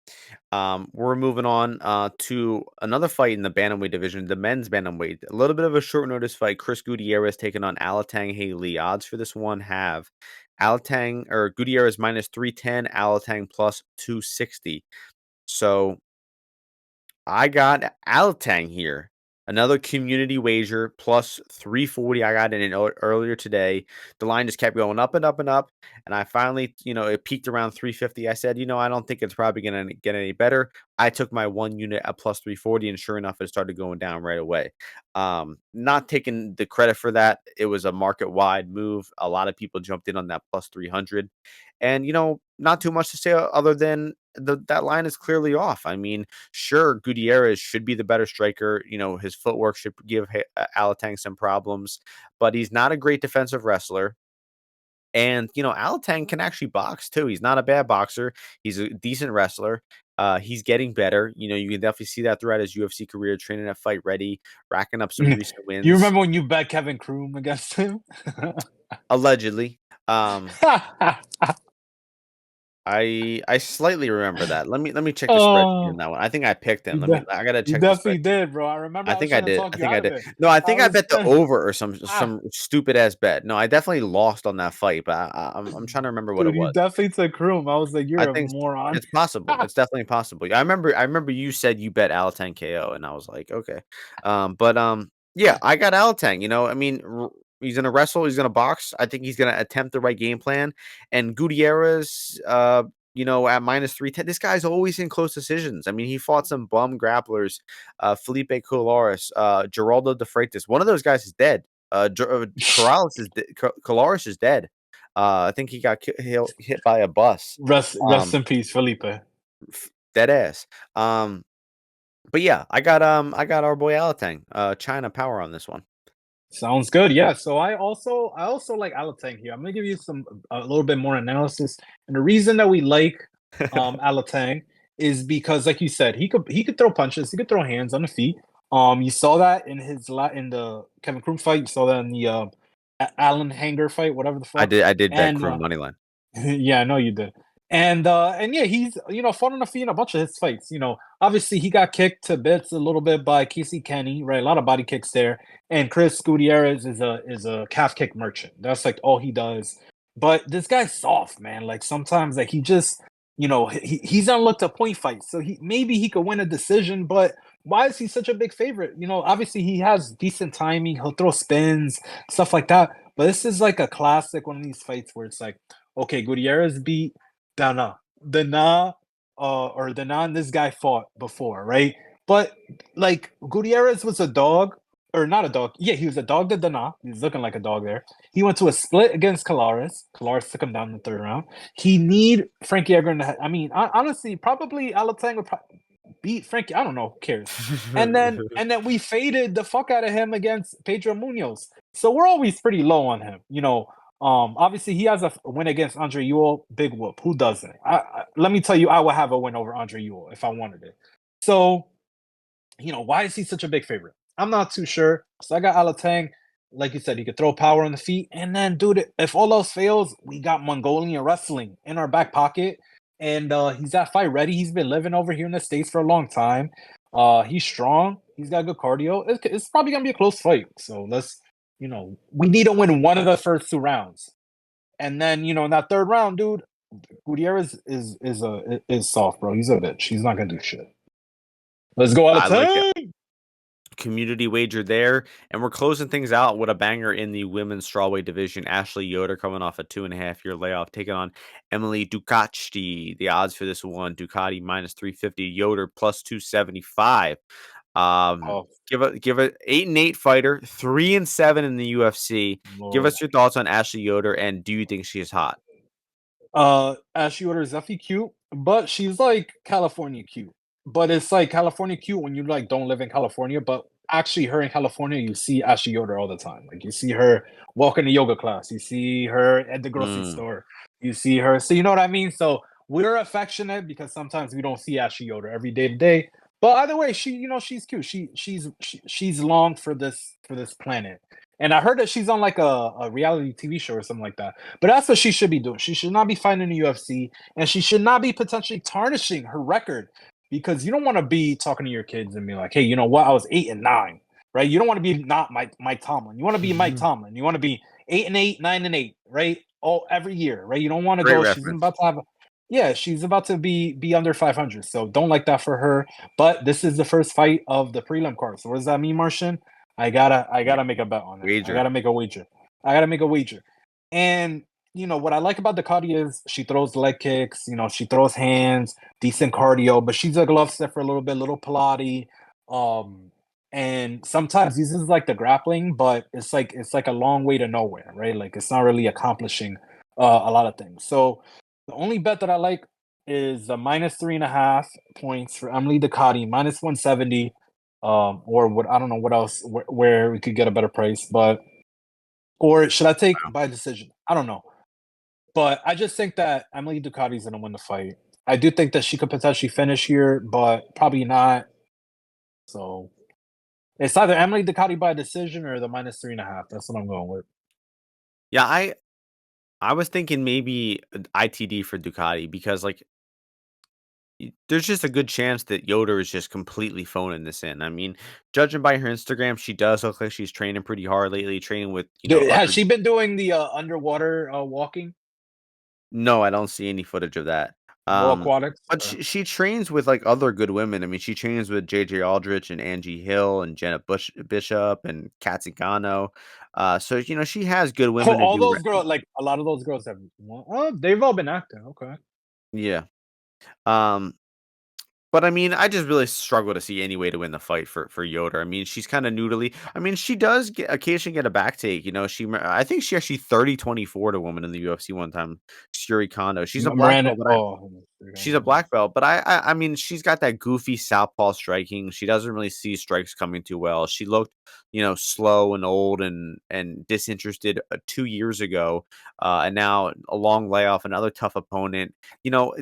We're moving on to another fight in the bantamweight division, the men's bantamweight. A little bit of a short notice fight. Chris Gutierrez taking on Alateng Haley. Odds for this one have Alateng or Gutierrez minus 310, Alateng plus 260. So I got Alatang here. Another community wager plus 340. I got it in earlier today. The line just kept going up and up and up. And I finally, it peaked around 350. I said, I don't think it's probably going to get any better. I took my one unit at plus 340, and sure enough, it started going down right away. Not taking the credit for that. It was a market wide move. A lot of people jumped in on that plus 300. And, not too much to say other than that line is clearly off. I mean, sure, Gutierrez should be the better striker. His footwork should give Alatang some problems, but he's not a great defensive wrestler. And, Alateng can actually box too. He's not a bad boxer. He's a decent wrestler. He's getting better. You can definitely see that throughout his UFC career, training at Fight Ready, racking up some recent You wins. remember when you bet Kevin Kroom against him? Allegedly. I slightly remember that. Let me check the spreadsheet Oh, on that one. I think I picked him. you, de- I gotta you check the definitely spreadsheet. did, bro. I remember I I was think I trying to did. talk I you think I out of did. it. No, I I think I was bet the over or some ah, some stupid ass bet. No, I definitely lost on that fight, but I'm trying to remember what it dude, you was. definitely took Kroom. I was like, I you're a think moron. it's possible. It's definitely possible. I remember you said you bet Alatang KO, and I was like, okay. Yeah, I got Alatang. I mean, he's gonna wrestle. He's gonna box. I think he's gonna attempt the right game plan. And Gutierrez, at -310, this guy's always in close decisions. I mean, he fought some bum grapplers, Felipe Colares, Geraldo de Freitas. One of those guys is dead. Colares is dead. I think he got hit by a bus. Rest Um, in peace, Felipe. Dead ass. But yeah, I got our boy Alatang, China power on this one. Sounds good. Yeah. So I also like Alateng here. I'm gonna give you a little bit more analysis. And the reason that we like Alateng is because, like you said, he could throw punches, he could throw hands on the feet. You saw that in the Kevin Kroom fight. You saw that in the Allen Hanger fight, whatever the I fuck. did I did bet And Crew money line. yeah, I know you did. And yeah, he's fought on the feet in a bunch of his fights. Obviously he got kicked to bits a little bit by Casey Kenny, right? A lot of body kicks there. And Chris Gutierrez is a calf kick merchant. That's like all he does. But this guy's soft, man. Like sometimes like he just he's unlooked a point fight. So he could win a decision, but why is he such a big favorite? Obviously he has decent timing, he'll throw spins, stuff like that. But this is like a classic one of these fights where it's like, okay, Gutierrez beat Dana. Dana and this guy fought before, right? But like Gutierrez was a dog, or not a dog. Yeah, he was a dog to Dana. He was looking like a dog there. He went to a split against Colares. Colares took him down in the third round. He need Frankie Edgar in the head. I mean, honestly, probably Alatang would beat Frankie. I don't know. Who cares? And then we faded the fuck out of him against Pedro Munoz. So we're always pretty low on him. Obviously he has a win against Andre Ewell. Big whoop. Who doesn't? Let me tell you, I would have a win over Andre Ewell if I wanted it. So, why is he such a big favorite? I'm not too sure. So I got Alatang. Like you said, he could throw power on the feet. And then, dude, if all else fails, we got Mongolian wrestling in our back pocket. And he's at Fight Ready. He's been living over here in the States for a long time. He's strong. He's got good cardio. It's probably going to be a close fight. So we need to win one of the first two rounds. And then, in that third round, dude, Gutierrez is soft, bro. He's a bitch. He's not gonna do shit. Let's go out of I like it. time. Community wager there, and we're closing things out with a banger in the women's strawweight division. Ashley Yoder coming off a 2.5-year layoff, taking on Emily Ducote. The odds for this one: Ducati -350, Yoder +275. Oh Give a 8-8 fighter, 3-7 in the UFC. Give Lord. us your thoughts on Ashley Yoder, and do you think she is hot? Ashley Yoder is definitely cute, but she's like California cute. But it's like California cute when you like don't live in California, but actually her in California, you see Ashley Yoder all the time. Like you see her walking to yoga class, you see her at the grocery Mm, store, you see her. So you know what I mean? So we're affectionate because sometimes we don't see Ashley Yoder every day to day. But either way, she's cute. She's long for this planet. And I heard that she's on like a reality TV show or something like that. But that's what she should be doing. She should not be fighting in the UFC, and she should not be potentially tarnishing her record because you don't want to be talking to your kids and be like, "Hey, you know what? I was 8-9." Right? You don't want to be not Mike Tomlin. You want to be Mike mm. Tomlin. You want to be 8-8, 9-8, right? All every year, right? You don't want to Great go. She's reference. about to have, yeah, she's about to be under 500. So don't like that for her. But this is the first fight of the prelim card. So what does that mean, Martian? I gotta make a bet on it. I Wager. gotta make a wager. I gotta make a wager. And what I like about Ducati is she throws leg kicks. She throws hands, decent cardio, but she's a glove stepper a little bit, little Pilates. Um, and sometimes uses like the grappling, but it's like a long way to nowhere, right? Like it's not really accomplishing a lot of things. So the only bet that I like is the -3.5 points for Emily Ducati, -170. Or what, I don't know what else where we could get a better price, but or should I take by decision? I don't know. But I just think that Emily Ducati's gonna win the fight. I do think that she could potentially finish here, but probably not. So it's either Emily Ducati by decision or the -3.5. That's what I'm going with. Yeah, I was thinking maybe ITD for Ducati because like there's just a good chance that Yoder is just completely phoning this in. I mean, judging by her Instagram, she does look like she's training pretty hard lately, training with, Has other. she been doing the underwater walking, No, I don't see any footage of that. no aquatics? But she trains with, like, other good women. I mean, she trains with JJ Aldrich and Angie Hill and Jenna Bishop and Kat Zingano. So, she has good Oh, women to all do those girls, like a lot of those girls have. Oh, they've all been acting. Okay. yeah. Um But I mean, I just really struggle to see any way to win the fight for Yoder. I mean, she's kind of noodly. I mean, she does occasionally get a back take. I think she actually 30-24 to a woman in the UFC one time. Shuri Kondo. She's a black Miranda. belt, but Oh, she's a black belt, but I mean, she's got that goofy southpaw striking. She doesn't really see strikes coming too well. She looked, slow and old and disinterested 2 years ago, and now a long layoff, another tough opponent.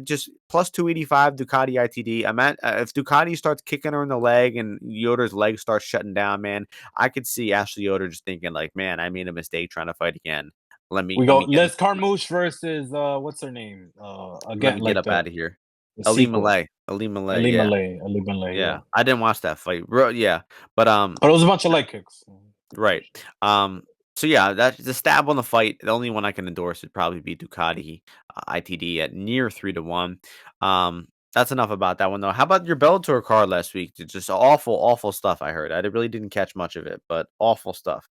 Just plus 285 Ducati ITD. I'm at if Ducati starts kicking her in the leg and Yoder's leg starts shutting down, man, I could see Ashley Yoder just thinking like, man, I made a mistake trying to fight again. Let me We let go me get Les Carmouche versus what's her name? let Again, me get like up out of here. the Ali sequel. Malay. Ali Malay, Ali yeah. Malay. Ali Malay. Yeah. Yeah, I didn't watch that fight. Yeah. But, but it was a bunch of leg kicks. right. So yeah, that's the stab on the fight. The only one I can endorse would probably be Ducati, ITD at near 3-1. That's enough about that one though. How about your Bellator card last week? Just awful, awful stuff I heard. Really didn't catch much of it, but awful stuff.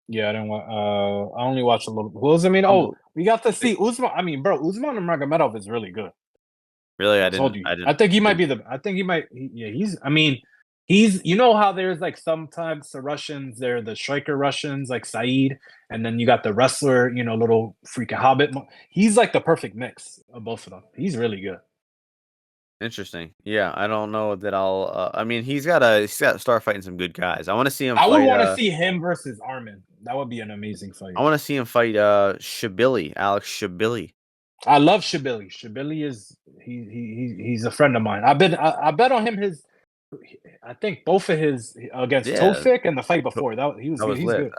Yeah, I didn't want. I only watched a little. What was I mean? Oh, Unbel- we got to wait, see Usman. I mean, bro, Usman and Magomedov is really good. really? I told you. I I didn't think he might didn't be the. I think he might. Yeah, he's. I mean, he's. You know how there's like sometimes the Russians, they're the striker Russians, like Saeed, and then you got the wrestler, little freaking Hobbit. He's like the perfect mix of both of them. He's really good. Interesting. Yeah, I don't know that I'll I mean, he's got to start fighting some good guys. I want to see him I would fight want to see him versus Armin. That would be an amazing I fight. want to see him fight Shabili, Alex Shabili. I love Shabili. Shabili is he's a friend of mine. I bet on him his I think both of his against Yeah, Tofik and the fight to- before that he was that was he's lit.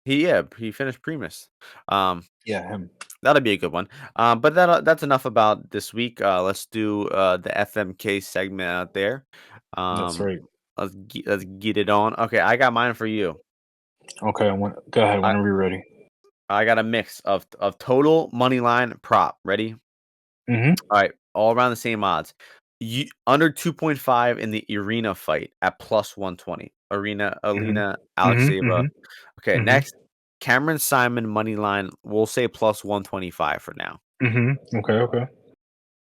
good. He finished Primus. Um Yeah, him. that'll be a good one. But that's enough about this week. Let's do the FMK segment out there. That's Um right. let's get it on. Okay, I got mine for you. Okay, go ahead I whenever you're ready. I got a mix of total money line prop. Ready? Mhm. All right, all around the same odds. Under 2.5 in the arena fight at plus 120. Mhm. Alina Mhm. Alekseeva. Mhm. Okay, Mhm. next, Cameron-Saaiman money line. We'll say plus 125 for now. Mhm. Okay, okay.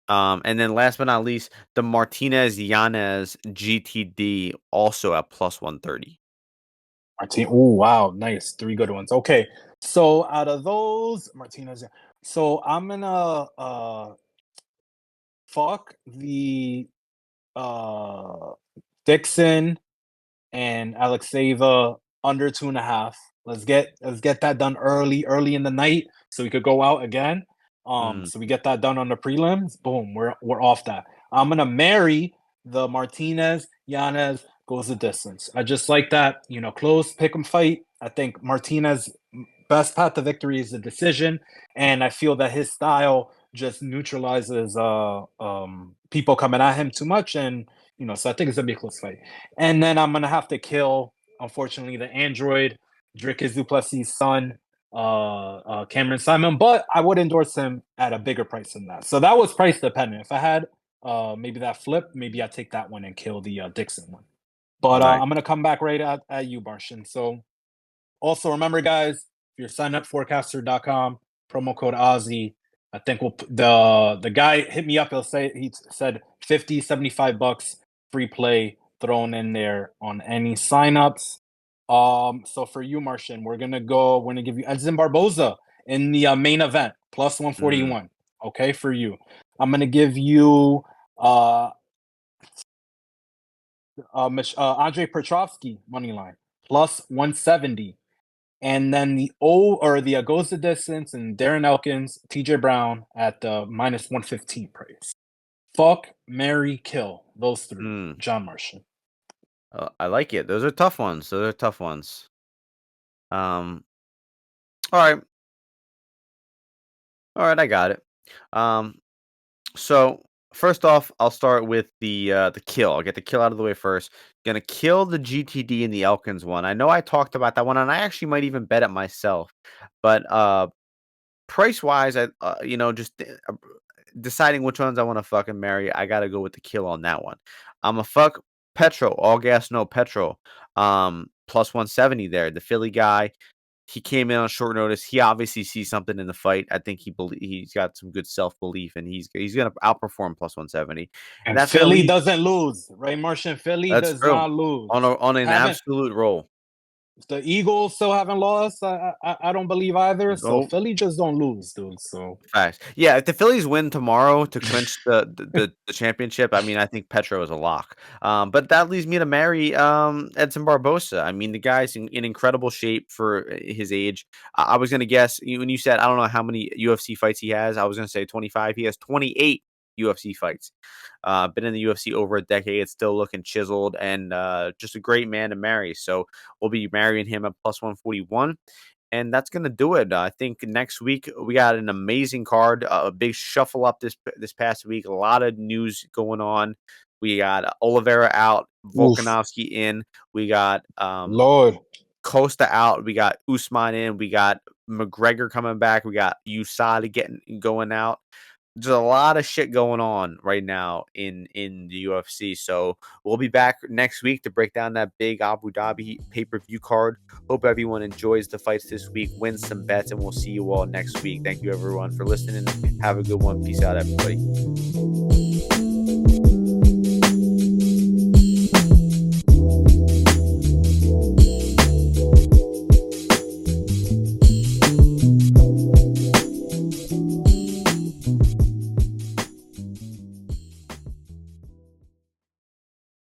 And then last but not least, the Martinez-Yanez GTD also at plus 130. Oh wow, nice. Three good ones. Okay. So out of those Martinez, so I'm gonna fuck the uh Dixon and Alekseeva under 2.5. Let's get that done early in the night so we could go out again. Mm, So we get that done on the prelims. Boom, we're off that. I'm gonna marry the Martinez Yanez goes the distance. I just like that, close pick 'em fight. I think Martinez best path to victory is the decision, and I feel that his style just neutralizes people coming at him too much, and so I think it's gonna be a close fight. And then I'm gonna have to kill, unfortunately, the android, Dricus Duplessis' son, Cameron-Saaiman, but I would endorse him at a bigger price than that. So that was price dependent. If I had maybe that flip, maybe I take that one and kill the Dixon one. But right. I'm gonna come back right at you, Martian. So also remember, guys, if you're signing up forecaster.com, promo code Ozzy. I think the guy hit me up. He said 50, 75 bucks free play thrown in there on any signups. So for you, Martian, we're gonna give you Edson Barboza in the main event plus Mm, 141. Okay, for you. I'm gonna give you uh Andre Petrovsky money line plus 170. and then the Agosta distance and Darren Elkins, TJ Brown at the -115 price. Fuck, marry, kill those three. Mm, John Martian. I like it. Those are tough ones. Those are tough ones. All right. All right, I got it. Um, so first off, I'll start with the kill. I'll get the kill out of the way first. Gonna kill the GTD in the Elkins one. I know I talked about that one, and I actually might even bet it myself. But price wise, just deciding which ones I want to fucking marry, I gotta go with the kill on that one. I'm a fuck Petro, all gas, no petrol. Plus 170 there. The Philly guy, he came in on short notice. He obviously sees something in the fight. I think he's got some good self belief, and he's gonna outperform plus 170, and And that's gonna Philly leave. doesn't lose, right? Martian Philly That's does true not lose. on an Haven't absolute roll. The Eagles still haven't lost? I don't believe either. So Nope. Philly just don't lose, dude. So Facts. Yeah, if the Phillies win tomorrow to clinch the championship, I mean, I think Petro is a lock. But that leads me to marry Edson Barboza. I mean, the guy's in incredible shape for his age. I was gonna guess when you said I don't know how many UFC fights he has. I was gonna say 25. He has 28 UFC fights. Been in the UFC over a decade. Still looking chiseled and just a great man to marry. So we'll be marrying him at plus 141. And that's gonna do it. I think next week we got an amazing card, a big shuffle up this past week. A lot of news going on. We got Oliveira out, oof, Volkanovski in. We got Lord, Costa out. We got Usman in. We got McGregor coming back. We got USADA getting going out. There's a lot of shit going on right now in the UFC. So we'll be back next week to break down that big Abu Dhabi pay-per-view card. Hope everyone enjoys the fights this week, wins some bets, and we'll see you all next week. Thank you everyone for listening. Have a good one. Peace out, everybody.